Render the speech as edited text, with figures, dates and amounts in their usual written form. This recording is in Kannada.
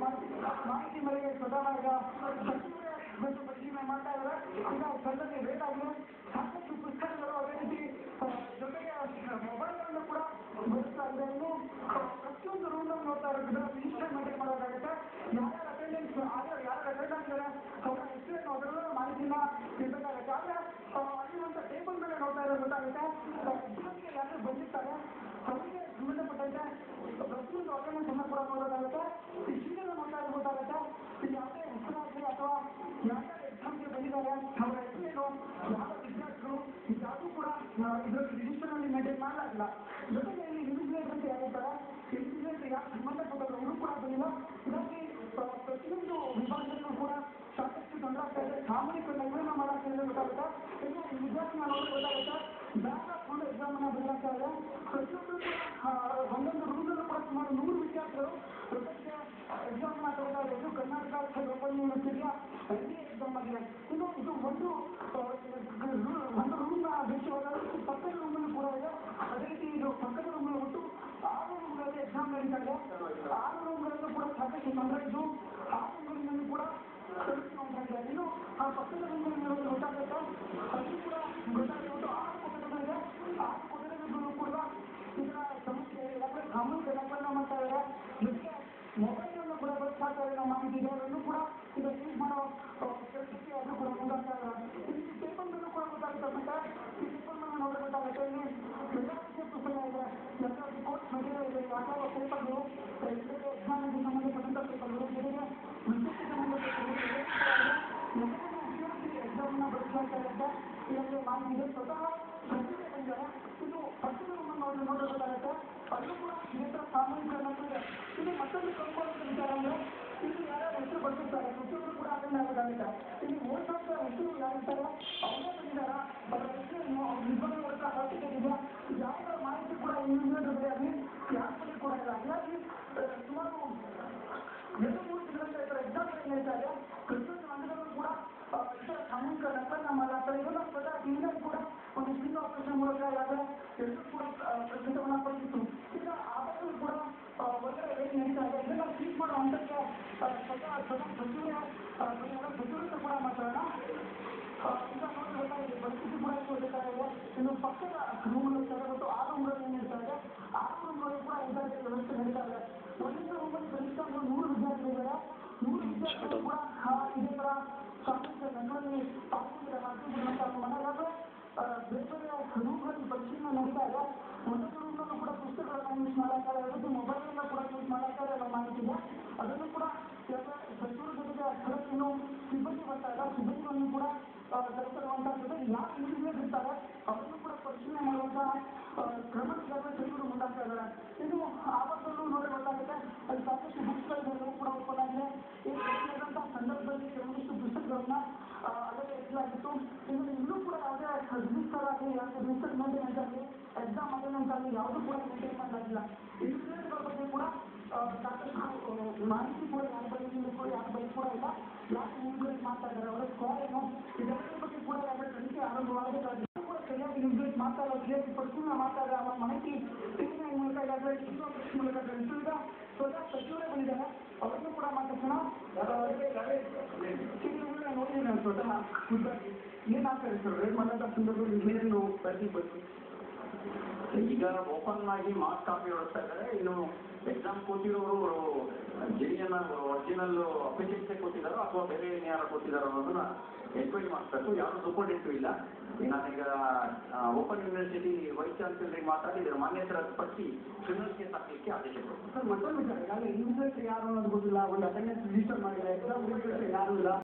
ಮಾಹಿತಿ ಮೇರೆಗೆ ಸ್ವತಃ ಈಗ ಸಚಿವರೇ ಬಂದು ಪರಿಶೀಲನೆ ಮಾಡ್ತಾ ಇದ್ದಾರೆ. ಈಗ ಸದ್ಯಕ್ಕೆ ರೇಟ್ ಆಗಲಿ ಸಾಕಷ್ಟು ಪುಸ್ತಕಗಳು ಅದೇ ರೀತಿ ಜೊತೆಗೆ ಮೊಬೈಲ್ಗಳನ್ನು ಕೂಡ ಬಳಸ್ತಾ ಇದೆ. ಇನ್ನು ಪ್ರತಿಯೊಂದು ರೂಲ್ನಲ್ಲಿ ನೋಡ್ತಾ ಇರೋದ್ರಿಂದ ರಿಜಿಸ್ಟರ್ ಮೇಂಟೈನ್ ಮಾಡೋದಾಗುತ್ತೆ. ಯಾರ್ಯಾರ ಅಟೆಂಡೆನ್ಸ್ ಯಾರು ಅಟೆಂಡ್ ಆಗಿದ್ದಾರೆ ಅವರ ಹೆಸರನ್ನು ಅದರಲ್ಲೂ ಮಾಹಿತಿನ ಇರಬೇಕಾಗುತ್ತೆ. ಆದರೆ ಅಲ್ಲಿರುವಂಥ ಟೇಬಲ್ ಮೇಲೆ ನೋಡ್ತಾ ಇರೋದು ಗೊತ್ತಾಗುತ್ತೆ. ಎಕ್ಸಾಮ್ಗೆ ಯಾರು ಬಂದಿರ್ತಾರೆ ಅವರಿಗೆ ಸಂಬಂಧಪಟ್ಟಂತೆ ಪ್ರತಿಯೊಂದು ಅಟೆಂಡೆನ್ಸ್ ಕೂಡ ನೋಡೋದಾಗುತ್ತೆ. ಈ ಶೀಟನ್ನು ನೋಡ್ತಾ ಇರೋದು ಗೊತ್ತಾಗುತ್ತೆ. ಇಲ್ಲಿ ಯಾವುದೇ ಹೆಸರಾಗಲಿ ಅಥವಾ ಯಾರ್ಯಾರು ಎಕ್ಸಾಮ್ಗೆ ಬಂದಿದ್ದಾರೆ ಅವರ ಹೆಸರೇನು ಯಾವ ವಿದ್ಯಾರ್ಥಿಗಳು ಯಾವುದೂ ಕೂಡ ಇದರಲ್ಲಿ ರಿಜಿಸ್ಟರ್ನಲ್ಲಿ ಮೇಂಟೈನ್ ಮಾಡಲಾಗಿಲ್ಲ. ಜೊತೆಗೆ ಇಲ್ಲಿ ಇನ್ವಿಜಿಲೇಟರ್ ಅಂತ ಯಾರಿರ್ತಾರೆ ಇನ್ವಿಜಿಲೇಟರ್ ಯಾರು ಸಂಬಂಧಪಟ್ಟವರು ಅವರು ಕೂಡ ಬಂದಿಲ್ಲ. ಇದಕ್ಕೆ ಪ್ರತಿಯೊಂದು ವಿಭಾಗದಲ್ಲೂ ಕೂಡ ಸಾಕಷ್ಟು ತೊಂದರೆ ಆಗ್ತಾ ಇದೆ. ಸಾಮೂಹಿಕ ನಿರ್ವಹಣೆ ಮಾಡೋಕ್ಕೆ ಗೊತ್ತಾಗುತ್ತೆ. ಇನ್ನು ವಿದ್ಯಾರ್ಥಿನ ನೋಡೋದು ಗೊತ್ತಾಗುತ್ತೆ. ಬ್ಯಾಕ್ ಫುಲ್ ಎಕ್ಸಾಮನ್ನು ಬದಲಾಗ್ತಾ ಇದೆ. ಪ್ರತಿಯೊಬ್ಬರು ಒಂದೊಂದು ರೂಮಲ್ಲೂ ಕೂಡ ಸುಮಾರು 100 ವಿದ್ಯಾರ್ಥಿಗಳು ಜೊತೆಗೆ ಎಕ್ಸಾಮ್ನ ತಗೊಳ್ತಾ ಇರೋದು ಕರ್ನಾಟಕ ಓಪನ್ ಯೂನಿವರ್ಸಿಟಿಯ ಎಕ್ಸಾಮ್ ಆಗಿದೆ. ಇನ್ನು ಇದು ಒಂದು ರೂಮ್ನ ವಿಷಯವಾದ ಪಕ್ಕದ ರೂಮಲ್ಲೂ ಕೂಡ ಇದೆ. ಅದೇ ರೀತಿ ಇದು ಪಕ್ಕದ ರೂಮಲ್ಲಿ ಒಟ್ಟು 6 ರೂಮ್ಗಳಲ್ಲಿ ಎಕ್ಸಾಮ್ ನಡೀತಾ ಇದೆ. 6 ರೂಮ್ಗಳಲ್ಲೂ ಕೂಡ ಸಾಕಷ್ಟು ತೊಂದರೆ ಇದ್ದು 6 ರೂಮ್ಗಳಲ್ಲಿ ಕೂಡ ತೊಂದರೆ. ಇನ್ನು ಆ ಪಕ್ಕದ ರೂಮ್ಗಳಲ್ಲಿ ಗೊತ್ತಾಗುತ್ತೆ. ಅದು ಕೂಡ ಗೊತ್ತಾಗಿರುವುದು 6 ಕೊಠಡಿಗಳಿದೆ. 6 ಕೊಠಡಿಗಳು ಕೂಡ ಇದರ ಸಮಸ್ಯೆ ಯಾಕಂದ್ರೆ ಸಾಮೂಹಿಕ ದಾಖಲನ್ನ ಮಾಡ್ತಾ ಇದ್ದಾರೆ. ಜೊತೆಗೆ ಮೊಬೈಲನ್ನು ಕೂಡ ಬಳಸ್ತಾ ಇರೋ ಮಾಹಿತಿ ಇದೆ. ಅದನ್ನು ಕೂಡ ಈಗ ಯೂಸ್ ಮಾಡೋ ಕೆಲಸಕ್ಕೆ ಅದು ಕೂಡ ಮುಂದಾಗ್ತಾ ಇದ್ದಾರೆ. ಇಲ್ಲಿ ಟೇಬಲ್ಗಳು ಕೂಡ ಗೊತ್ತಾಗುತ್ತೆ. ಮತ್ತೆ ಈ ಟೇಬಲ್ನ ನೋಡೋದು ಗೊತ್ತಾಗುತ್ತೆ. ಇಲ್ಲಿ ಎಲ್ಲ ರೀತಿಯ ಪುಸ್ತಕ ಇದೆ. ಎಲ್ಲ ಕೋರ್ಸ್ ಮೆಟೀರಿಯಲ್ ಇದೆ. ಯಾವ ಪೇಪರ್ಗಳು ಜೊತೆಗೆ ಎಕ್ಸಾಮಿಗೆ ಸಂಬಂಧಪಟ್ಟಂಥ ಪೇಪರ್ಗಳು ಜೊತೆಗೆ ವಿಷಯಕ್ಕೆ ಸಂಬಂಧಪಟ್ಟಂತೆ ಎಕ್ಸಾಮ್ನ ಬಳಸಲಾಗ್ತಾ ಇರುತ್ತೆ. ಇದಕ್ಕೆ ಮಾಹಿತಿ ಇದೆ. ಸ್ವತಃ ಸಚಿವರೇ ಬಂದಿದ್ದಾರೆ. ಇದು ಪಕ್ಕದ ರೂಮನ್ನು ನೋಡೋದು ಗೊತ್ತಾಗುತ್ತೆ. ಅಲ್ಲೂ ಕೂಡ ಇದೇ ಥರ ಸಾಮೂಹಿಕ ಇದೆ. ಇದು ಮತ್ತೊಂದು ಕಂಪೌಂಡ್ ವಿಚಾರ ಅಂದರೆ ಇಲ್ಲಿ ಯಾರ್ಯಾರು ಹೆಸರು ಬರ್ತಿರ್ತಾರೆ ಪ್ರತಿಯೊಬ್ಬರು ಕೂಡ ಅಟೆಂಡ್ ಆಗೋದಾಗುತ್ತೆ. ಇಲ್ಲಿ ಓದ್ಸೋಂಥ ಹೆಸರು ಯಾರಿರ್ತಾರೆ ಅವರೇ ಬಂದಿದ್ದಾರೆ. ಅವರ ಹೆಸರೇನು ಅವ್ರ ವಿಭಾಗ ವರ್ಗ ಹಾಕಿದ್ದೀರಾ ಯಾವುದರ ಮಾಹಿತಿ ಕೂಡ ಇನ್ವಿಜಿಲೇಟರ್ ಆಗಲಿ ಯಾರ ಬಗ್ಗೆ ಕೂಡ ಇಲ್ಲ. ಹಾಗಾಗಿ ಸುಮಾರು 2-3 ತಿಂಗಳಿಂದ ಈ ಥರ ಎಕ್ಸಾಮ್ಗಳು ನಡೀತಾ ಇದೆ. ಪ್ರತಿಯೊಂದು ಹಂತದಲ್ಲೂ ಕೂಡ ಈ ಥರ ಸಾಮೂಹಿಕ ದಾಖಲನ್ನ ಮಾಡಲಾಗ್ತದೆ. ಇದೆಲ್ಲ ಸ್ವತಃ ಇಂಡಿಯನ್ ಕೂಡ ಒಂದು ಸ್ಟಿಂಗ್ ಆಪರೇಷನ್ ಮೂಲಕ ಎಲ್ಲರೂ ಕೂಡ ಪ್ರಕೃತವನ್ನು ಪಡಿಸಿತ್ತು. ಈಗ ಆದರೂ ಕೂಡ ಹೊರಗಡೆ ಏನು ನಡೀತಾ ಇದೆ ಇದೆಲ್ಲ ಟ್ರೀಟ್ ಮಾಡೋ ಹಂತಕ್ಕೆ ಸ್ವತಃ ಸಚಿವರೇ ಸಚಿವರಿಂದ ಕೂಡ ಮಾತಾಡೋಣ. ಈಗ ನೋಡಿ ಗೊತ್ತಾಗಿದೆ ಪರಿಸ್ಥಿತಿ ಕೂಡ ಗೊತ್ತಾಗಿದೆ. ಇನ್ನು ಪಕ್ಕದ ರೂಮ್ಗಳು ಮತ್ತು 6 ರೂಮ್ಗಳು ಏನು ನಡೀತಾ ಇದೆ 6 ರೂಮ್ಗಳು ಕೂಡ ವಿದ್ಯಾರ್ಥಿ ವ್ಯವಸ್ಥೆ ನಡೀತಾ ಇದೆ. ಒಂದೊಂದು ರೂಮಲ್ಲಿ ಕನಿಷ್ಠ 100 ವಿದ್ಯಾರ್ಥಿಗಳಿದ್ದಾರೆ. 100 ವಿದ್ಯಾರ್ಥಿಗಳು ಕೂಡ ಇದೇ ಥರ ಸಾಮೂಹಿಕ ದಾಖಲೆಯಲ್ಲಿ ಪಾಲ್ಗೊಂಡಿದ್ದಾರೆ. ಮನೆಯಾದರೆ ಬೇರೆ ಬೇರೆ ರೂಮ್ಗಳಲ್ಲಿ ಪರಿಶೀಲನೆ ನಡೀತಾ ಇದೆ. ಒಂದೊಂದು ರೂಮ್ನಲ್ಲೂ ಕೂಡ ಪುಸ್ತಕಗಳನ್ನು ಯೂಸ್ ಮಾಡಾಕ್ತಾರೆ. ಅದಕ್ಕೆ ಮೊಬೈಲನ್ನು ಕೂಡ ಯೂಸ್ ಮಾಡಾಕ್ತಾರೆ ಅನ್ನೋ ಮಾಹಿತಿ ಇದೆ. ಅದನ್ನು ಕೂಡ ಸಚಿವರ ಜೊತೆಗೆ ಸ್ಥಳಕ್ಕೇನು ಸಿಬ್ಬಂದಿ ಬರ್ತಾ ಇಲ್ಲ. ಸಿಬ್ಬಂದಿಗಳನ್ನು ಕೂಡ ಕರೆತರುವಂಥ ಜೊತೆಗೆ ಯಾರು ಇನ್ವಿಜಿಲೇಟರ್ ಇರ್ತಾರೆ ಅವರನ್ನು ಕೂಡ ಪರಿಶೀಲನೆ ಮಾಡುವಂಥ ಕ್ರಮಕ್ಕಾಗಿ ಸಚಿವರು ಮುಂದಾಗ್ತಾ ಇದ್ದಾರೆ. ಇನ್ನು ಆವತ್ತಲ್ಲೂ ನೋಡಿ ಗೊತ್ತಾಗುತ್ತೆ ಅಲ್ಲಿ ಸಾಕಷ್ಟು ಬುಕ್ಸ್ಗಳು ಕೂಡ ಓಪನ್ ಆಗಿದೆ. ಈ ಹೆಚ್ಚಾದಂಥ ಸಂದರ್ಭದಲ್ಲಿ ಕೆಲವೊಂದಿಷ್ಟು ಪುಸ್ತಕಗಳನ್ನ ಅಲ್ಲದೆ ಇಡಲಾಗಿತ್ತು. ಇನ್ನೂ ಕೂಡ ಯಾವುದೇ ರಿಜಿಸ್ಟರ್ ಆಗಲಿ ಯಾವುದೇ ರಿಜಿಸ್ಟರ್ ಮೇಂಟೆನೆನ್ಸ್ ಆಗಲಿ ಎಕ್ಸಾಮ್ ಅಟೆಂಡೆನ್ಸ್ ಆಗಲಿ ಯಾವುದೂ ಕೂಡ ಮೇಂಟೈನ್ ಮಾಡಲಾಗಿಲ್ಲ. ಇನ್ವಿಜಿಲೇಟರ್ಗಳ ಬಗ್ಗೆ ಕೂಡ ಸಾಕಷ್ಟು ಮಾಹಿತಿ ಕೂಡ ಯಾರ ಬಗ್ಗೆ ಕೂಡ ಯಾರ ಬಗ್ಗೆ ಕೂಡ ಇಲ್ಲ. ಯಾಕೆ ಇನ್ವಿಜಿಲೇಟ್ ಮಾಡ್ತಾ ಇದ್ದಾರೆ ಅವರ ಸ್ಕೋರ್ ಏನು ಇದೆಲ್ಲದರ ಬಗ್ಗೆ ಕೂಡ ಯಾವುದೇ ತನಿಖೆ ಆರಂಭವಾಗಬೇಕಾಗಿದೆ. ಕೂಡ ಸರಿಯಾಗಿ ಇನ್ವಿಜಿಲೇಟ್ ಮಾಡ್ತಾ ಇಲ್ಲ ಸರಿಯಾಗಿ ಪರಿಶೀಲನೆ ಮಾಡ್ತಾ ಇದ್ದಾರೆ ಅವರ ಮಾಹಿತಿ ಟಿವಿ ಮೂಲಕ ಈಗಾಗಲೇ ಮೂಲಕ ತಿಳಿಸಿದ ಸ್ವತಃ ಸಚಿವರೇ ಬಂದಿದ್ದಾರೆ. ಅವರನ್ನು ಕೂಡ ಮಾತಾಡ್ಸೋಣ. ನೋಡಿದ್ದೀನಿ ನಾನು ಸ್ವತಃ ಖುದ್ದಾಗಿ ಏನಾಗ್ತಾರೆ ಸರ್ ರೇಟ್ ಮಾಡೋಂಥ ಸಂದರ್ಭದಲ್ಲಿ ಏನು ಪ್ರತಿ ಬಗ್ಗೆ ಈಗ ಓಪನ್ ಆಗಿ ಮಾರ್ಕ್ಸ್ ಕಾಪಿ ಹೊರಡ್ತಾ ಇದ್ದಾರೆ. ಇನ್ನು ಎಕ್ಸಾಮ್ ಕೂತಿರೋರು ಜೆಡಿಎನ್ ಒರಿಜಿನಲ್ ಅಫಿಷಿಯಲ್ಸೇ ಕೂತಿದ್ದಾರೋ ಅಥವಾ ಬೇರೆ ಯಾರು ಕೂತಿದ್ದಾರೋ ಅನ್ನೋದನ್ನ ಎನ್ಕ್ವೈರಿ ಮಾಡಿಸ್ಬೇಕು. ಯಾರು ಸೂಪರ್ಡೆಂಟು ಇಲ್ಲ. ನಾನೀಗ ಓಪನ್ ಯೂನಿವರ್ಸಿಟಿ ವೈಸ್ ಚಾನ್ಸಲರಿಗೆ ಮಾತಾಡಿ ಇದರ ಮಾನ್ಯತೆ ರದ್ದುಪಡಿಸಿ ಕ್ರಿಮಿನಲ್ ಕೇಸ್ ಹಾಕಲಿಕ್ಕೆ ಆದೇಶ ಕೊಡ್ತಾರೆ. ಸರ್ ಮತ್ತೊಂದು ವಿಚಾರ ಈಗಾಗಲೇ ಇನ್ವಿಜಿಲೇಟರ್ ಯಾರು ಅನ್ನೋದು ಗೊತ್ತಿಲ್ಲ. ಒಂದು ಅಟೆಂಡೆನ್ಸ್ ರಿಜಿಸ್ಟರ್ ಮಾಡಿಲ್ಲ. ಎಕ್ಸಾಮ್ ರಿಜಿಸ್ಟರ್ ಯಾರು ಇಲ್ಲ.